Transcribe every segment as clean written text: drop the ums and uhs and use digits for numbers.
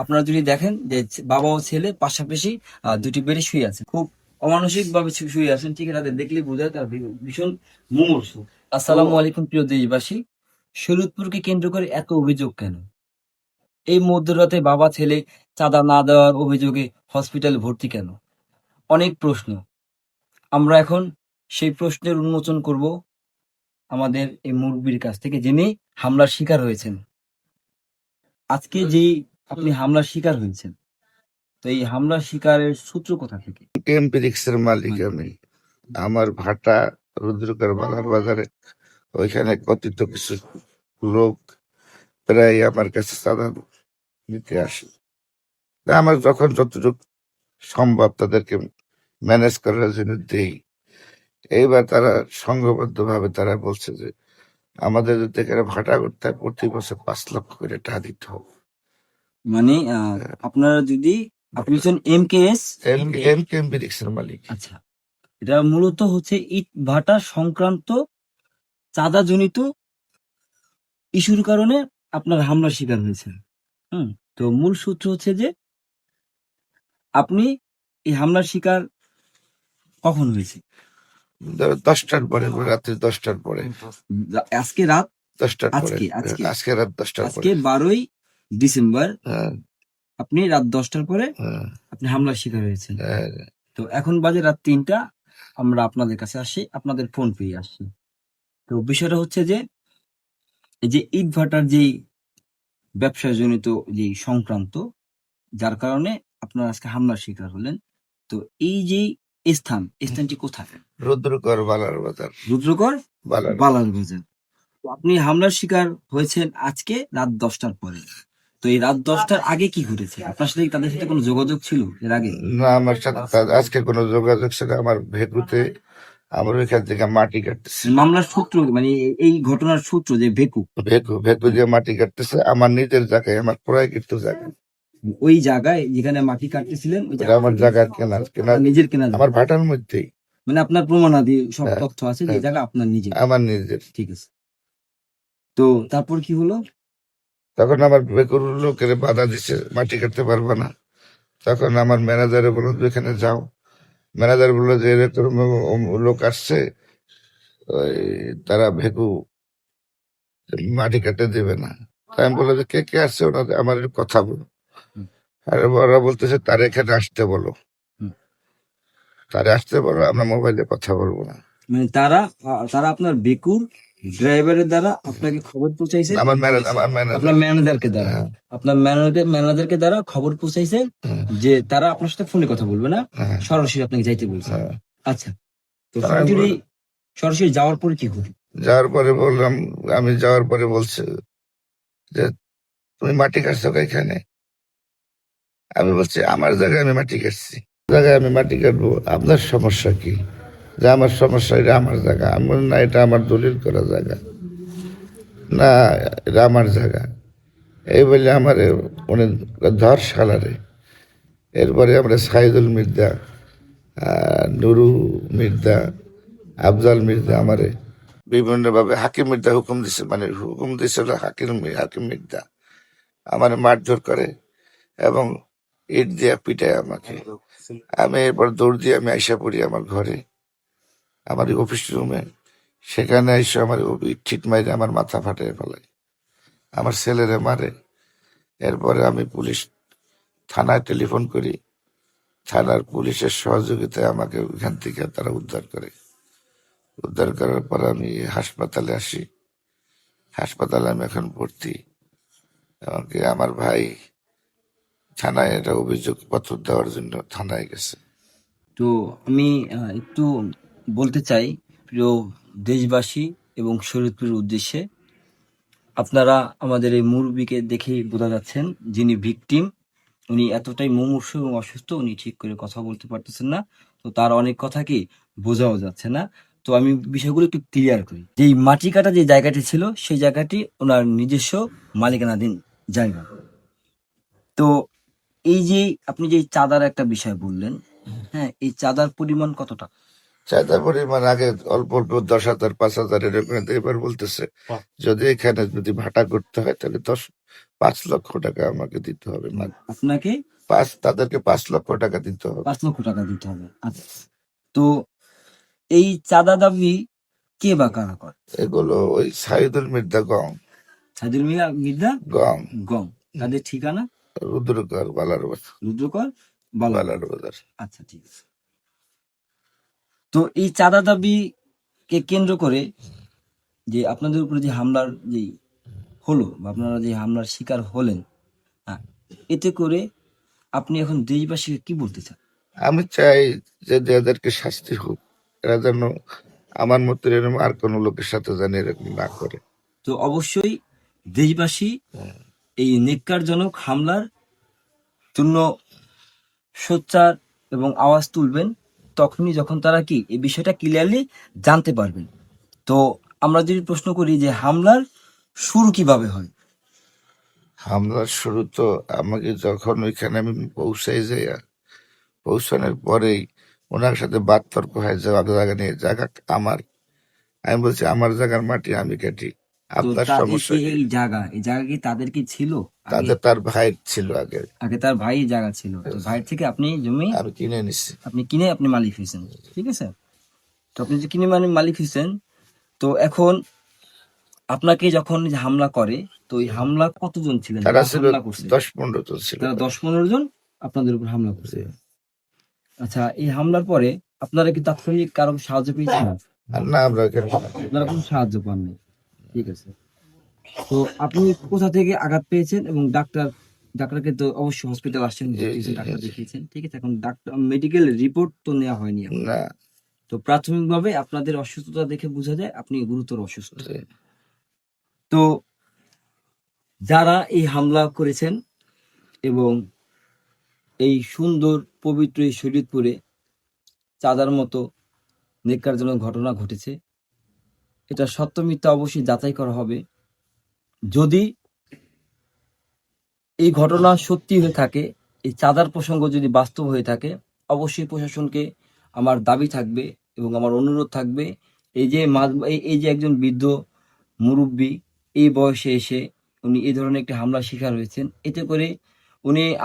আপনারা যদি দেখেন যে বাবা ও ছেলে পাশাপাশি দুটি বেডে শুয়ে আছে, খুব অমানসিক ভাবে শুয়ে আছেন। ঠিক আছে, তাদের দেখলে বোঝায় তারা ভীষণ মুমূর্ষু। আসসালামু আলাইকুম প্রিয় দেশবাসী। শরীয়তপুরকে কেন্দ্র করে এত অভিযোগ কেন? এই মধ্যরাতে বাবা ছেলে চাঁদা না দেওয়ার অভিযোগে হসপিটালে ভর্তি কেন? অনেক প্রশ্ন। আমরা এখন সেই প্রশ্নের উন্মোচন করব আমাদের এই মুরব্বির কাছ থেকে, যিনি হামলার শিকার হয়েছেন। আজকে যেই আপনি হামলার শিকার হয়েছেন, তো এই হামলার শিকারের সূত্র কোথা থেকে? এর মালিক আমি। আমার ভাটা রুদ্রকর বালার বাজারে, ওইখানে কথিত কিছু লোক প্রায় আমার কাছে চাঁদা নিতে আসে। তা আমার যখন যতটুকু সম্ভব তাদেরকে ম্যানেজ করার জন্য দেই। এইবার তারা সংঘবদ্ধ ভাবে তারা বলছে যে আমাদের যদি এখানে ভাটা করতে হয় প্রতি বছর 5 লক্ষ করে টাকা দিতে হবে। মানে আপনারা যদি আপনি হচ্ছেন MKS, এর মালিক। আচ্ছা, এটা মূলত হচ্ছে ইট ভাটা সংক্রান্ত চাঁদাজনিত ইস্যুর কারণে আপনার হামলার শিকার হয়েছেন। তো মূল সূত্র হচ্ছে যে আপনি এই হামলার শিকার কখন হয়েছে? 10টার পরে, রাত্রি 10টার পরে। আজকে রাত 10টার পরে, আজকে আজকে আজকে রাত 10টার পরে। আজকে 12ই ডিসেম্বর হ্যাঁ, আপনি রাত 10টার পরে হ্যাঁ, আপনি হামলার শিকার হয়েছেন। হ্যাঁ। তো এখন বাজে রাত 3টা, আমরা আপনাদের কাছে আসি, আপনাদের ফোন পেয়ে আসছি। তো বিষয়টা হচ্ছে যে এই যে ইট ভাটার যেই ব্যবসাজনিত যেই সংক্রান্ত, যার কারণে আপনারা আজকে হামলার শিকার হলেন। তো এই যে স্থানটি কোথায়? রুদ্রকর বালার বাজার। রুদ্রকর বালার বালার বাজার। তো আপনি হামলার শিকার হয়েছেন আজকে রাত 10টার পরে। তো এই রাত 10টার আগে কি ঘটেছে? আপনার সাথে কি তাদের সাথে কোনো যোগাযোগ ছিল এর আগে? না, আমার সাথে আজকে কোনো যোগাযোগ ছিল? আমার ভেকুতে আমার ওইখান থেকে মাটি কাটতেছে। মামলার সূত্র মানে এই ঘটনার সূত্র যে ভেকু ভেকু দিয়ে মাটি কাটতেছে আমার নিজের জায়গায়, আমার ক্রয়কৃত জায়গায়। ওই জায়গায় যেখানে মাটি কাটতেছিলেন, ওই ওটা আমার জায়গার কেনা নিজের কেনা জায়গা। আমার ভাটার মধ্যেই। মানে আপনার প্রমাণাদি সব হ্যাঁ, তথ্য আছে যে হ্যাঁ। জায়গা আপনার নিজের। আমার নিজের। ঠিক আছে। তো তারপর কি হলো? তখন আমার বেকুর লোকের বাধা দিছে, মাটি কাটতে পারবে না। তখন আমার ম্যানেজারে বললো এখানে যাও। ম্যানেজার বললো যে এরকম লোক আসছে, ওই তারা ভেকু মাটি কাটতে দেবে না। তাই আমি বললাম যে কে কে আসছে, ওনাদের আমার একটু কথা বলো। হুম। আর ওরা বলতেছে তার এখানে আসতে বলো, হুম। তারে আসতে বলো, আমরা মোবাইলে কথা বলবো না। মানে তারা তারা আপনার বেকুর ড্রাইভারের দ্বারা আপনাকে খবর পৌঁছাইছে, আমার আপনার ম্যানেজারকে দ্বারা, হ্যাঁ, আপনার ম্যানেজারকে দ্বারা খবর পৌঁছাইছে হ্যাঁ, যে তারা আপনার সাথে ফোনে কথা বলবে না, হ্যাঁ, সরাসরি আপনাকে যাইতে বলছে। হ্যাঁ। আচ্ছা, তো তারা সরাসরি যাওয়ার পরে কি হলো? যাওয়ার পরে বললাম, আমি যাওয়ার পরে বলছে যে তুমি মাটি কাটছো এখানে। আমি বলছি আমার জায়গায় আমি মাটি কাটছি, জায়গায় আমি মাটি কাটবো, আপনার সমস্যা কি? যে আমার সমস্যা, এটা আমার জায়গা। আমি বললাম, না, এটা আমার দলিল করা জায়গা না, এটা আমার জায়গা। এই বলে আমার উনি ধর সালারে। এরপরে আমরা সাইদুল মির্জা, নুরু মির্জা, আফজাল মির্জা আমারে বিভিন্নভাবে হাকিম মির্জা হুকুম দিছে, মানে হুকুম দিছিল হাকিম মির্জা আমার মারধর করে এবং ইট দিয়া পিটায় আমাকে। আমি এরপর দৌড় দিয়ে আমি আইসা পড়ি আমার ঘরে, আমার অফিস রুমে। সেখানে এসে আমার ঠিক মাইরে আমার মাথা ফাটিয়ে ফেলায়, আমার ছেলেরে মারে। এরপরে আমি পুলিশ থানায় টেলিফোন করি, থানার পুলিশের সহযোগিতায় আমাকে ওইখান থেকে তারা উদ্ধার করে। উদ্ধার করার পর আমি হাসপাতালে আসি। হাসপাতালে আমি এখন ভর্তি। এমনকি আমার ভাই থানায় এটা অভিযোগ পত্র দেওয়ার জন্য থানায় গেছে। তো আমি একটু বলতে চাই প্রিয় দেশবাসী এবং শরীয়তপুরের উদ্দেশ্যে, আপনারা আমাদের এই মুরব্বীকে দেখেই বোঝা যাচ্ছেন যিনি ভিকটিম, উনি এতটাই মুমূর্ষু এবং অসুস্থ, উনি ঠিক করে কথা বলতে পারতেছেন না। তো তার অনেক কথা কি বোঝাও যাচ্ছে না। তো আমি বিষয়গুলো একটু ক্লিয়ার করি। যেই মাটি কাটা যে জায়গাটি ছিল, সেই জায়গাটি ওনার নিজস্ব মালিকানাধীন জায়গা। তো এই যে আপনি যে চাঁদার একটা বিষয় বললেন, হ্যাঁ, এই চাঁদার পরিমাণ কত টাকা? চাঁদা পরিমাণ আগে অল্প অল্প 10,000 5,000 এরকম। এবার বলতেছে যদি এখানে যদি ভাটা করতে হয় তাহলে 5 লক্ষ টাকা আমাকে দিতে হবে। আপনাকে তাদেরকে 5 লক্ষ টাকা দিতে হবে। 5 লক্ষ টাকা দিতে হবে। আচ্ছা, তো এই চাঁদা দাবি কে বা কারা করে? এগুলো ওই সাইদুল মির্জা গং সাইদুল মির্জা গং গং, তাদের ঠিকানা রুদ্রকর বালার বাজার। রুদ্রকর বালার বাজার। আচ্ছা, ঠিক আছে। তো এই চাঁদা দাবিকে কেন্দ্র করে যে আপনাদের উপরে যে হামলার যে হলো বা আপনারা যে হামলার শিকার হলেন, এতে করে আপনি এখন দেশবাসীকে কি বলতে চান? আমি চাই যে এদেরকে শাস্তি হোক, এরা যেন আমার মতো এরকম আর কোন লোকের সাথে যেন এরকম না করে। তো অবশ্যই দেশবাসী এই নেক্কারজনক হামলার জন্য সোচ্চার এবং আওয়াজ তুলবেন তখনই যখন তারা কি এই বিষয়টা ক্লিয়ারলি জানতে পারবেন। তো আমরা যদি প্রশ্ন করি যে হামলার শুরু কিভাবে হয়? হামলার শুরু তো আমাকে যখন ওইখানে আমি যাই, পৌঁছানোর পরেই ওনার সাথে বাকতর্ক হয় যে জায়গা নিয়ে, জায়গা আমার। আমি বলছি আমার জায়গার মাটি আমি কাটি, তো আপনার সমস্যা কি? এই জায়গা কি তাদের কি ছিল আগে? তার ভাই ছিল আগে। আগে তার ভাই জায়গা ছিল, তো ভাইয়ের থেকে আপনি জমি আমি কিনে নিচ্ছি। আপনি মালিক হয়েছেন, ঠিক আছে? তো আপনি যে কিনে মালিক হয়েছেন, তো এখন আপনাকে যখন যে হামলা করে, তো এই হামলা কতজন ছিলেন তারা যারা ছিল হামলা করছে? 10-15 জন ছিল। তারা 10-15 জন আপনাদের উপর হামলা করছে। আচ্ছা, এই হামলার পরে আপনারা কি তাৎক্ষণিক কারো সাহায্য পেয়েছেন? আর না, আমরা এখানে আপনারা কোনো সাহায্য পাননি, ঠিক আছে। তো আপনি কোথা থেকে আঘাত পেয়েছেন এবং ডাক্তারকে তো অবশ্যই হসপিটাল আসছেন, ডাক্তার দেখিয়েছেন, ঠিক আছে। এখন ডাক্তার মেডিকেল রিপোর্ট তো নেওয়া হয়নি এখন। না। তো প্রাথমিকভাবে আপনাদের অসুস্থতা দেখে বোঝা যায় আপনি গুরুতর অসুস্থ। তো যারা এই হামলা করেছেন এবং এই সুন্দর পবিত্র এই শরীয়তপুরে চাঁদার মতো নেক্কারজনক ঘটনা ঘটেছে, এটা সত্য মিথ্যা অবশ্যই যাচাই করা হবে। যদি এই ঘটনা সত্যি হয়ে থাকে, এই চাঁদার প্রসঙ্গ যদি বাস্তব হয়ে থাকে, অবশ্যই প্রশাসনকে আমার দাবি থাকবে এবং আমার অনুরোধ থাকবে, এই যে একজন বৃদ্ধ মুরব্বী এই বয়সে এসে উনি এই ধরনের একটি হামলার শিকার হয়েছেন, এতে করে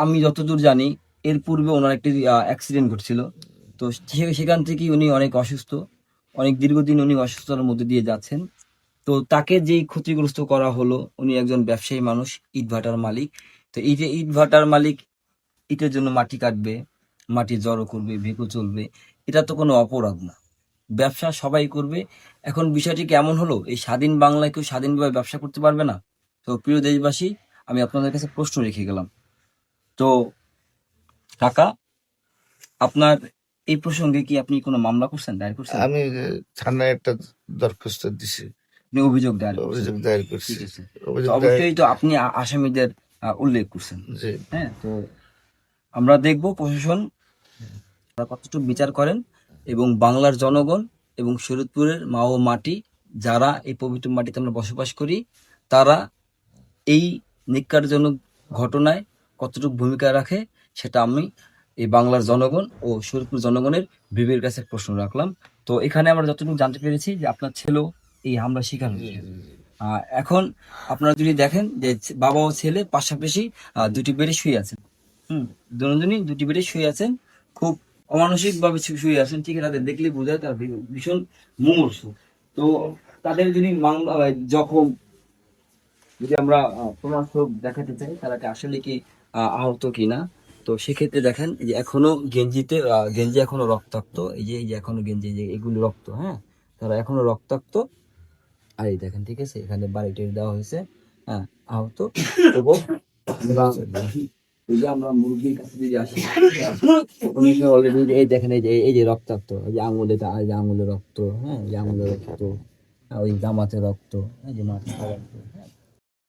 আমি যতদূর জানি এর পূর্বে ওনার একটি অ্যাক্সিডেন্ট ঘটছিল। তো সেখান থেকেই উনি অনেক অসুস্থ, অনেক দীর্ঘদিন উনি অসুস্থতার মধ্যে দিয়ে যাচ্ছেন। তো তাকে যেই ক্ষতিগ্রস্ত করা হলো, উনি একজন ব্যবসায়ী মানুষ, ইটভাটার মালিক। তো এই যে ইটভাটার মালিক ইটের জন্য মাটি কাটবে, মাটি জড়ো করবে, ভেকো চলবে, এটা তো কোনো অপরাধ না, ব্যবসা সবাই করবে। এখন বিষয়টি কেমন হলো, এই স্বাধীন বাংলায় কেউ স্বাধীনভাবে ব্যবসা করতে পারবে না? তো প্রিয় দেশবাসী, আমি আপনাদের কাছে প্রশ্ন রেখে গেলাম। তো কাকা, আপনার এই প্রসঙ্গে কি আপনি কোনো মামলা করছেন, দায়ের করছেন? আমি থানায় একটা দরখাস্ত দিছি, আপনি অভিযোগ দায়ের করছেন, অভিযোগ দায়ের করছি। ঠিক আছে। তো অভিযোগ দায়ের, অবশ্যই তো আপনি আসামিদের উল্লেখ করছেন, জি। হ্যাঁ। তো আমরা দেখব প্রশাসন কতটুকু বিচার করেন এবং বাংলার জনগণ এবং শরীয়তপুরের মা ও মাটি, যারা এই পবিত্র মাটিতে আমরা বসবাস করি, তারা এই নিক্কারজনক ঘটনায় কতটুকু ভূমিকা রাখে, সেটা আমি এই বাংলার জনগণ ও শরীয়তপুর জনগণের বিবেকের কাছে প্রশ্ন রাখলাম। তো এখানে আমরা যতটুকু জানতে পেরেছি যে আপনার ছেলেও এই হামলার শিকার হয়েছে। এখন আপনারা যদি দেখেন যে বাবা ও ছেলে পাশাপাশি দুটি বেডে শুয়ে আছেন, দুজনই দুটি বেডে শুয়ে আছেন, খুব অমানসিক ভাবে শুয়ে আছেন, ঠিক আছে। তাদের দেখলে বোঝা যায় তারা ভীষণ মুমূর্ষু। তো তাদের যদি জখম যদি আমরা প্রমাণস্বরূপ দেখাতে চাই, তারা কি আসলে কি আহত কিনা, তো সেক্ষেত্রে দেখেন এই যে এখনো গেঞ্জি এখনো রক্তাক্ত, এই যে এখনো গেঞ্জি, যে এগুলো রক্ত, হ্যাঁ, তারা এখনো রক্তাক্ত। আর এই দেখেন, ঠিক আছে, এখানে বাড়িটি দেওয়া হয়েছে, হ্যাঁ, আহত। এবং এই যে আমরা মুরগির কাছে যদি আসি, অলরেডি এই দেখেন, এই যে রক্তাক্ত, এই যে আঙুলে রক্ত, হ্যাঁ, এই যে আঙুলে রক্ত, ওই জামাতে রক্ত, এই যে মাথা রক্ত, হ্যাঁ।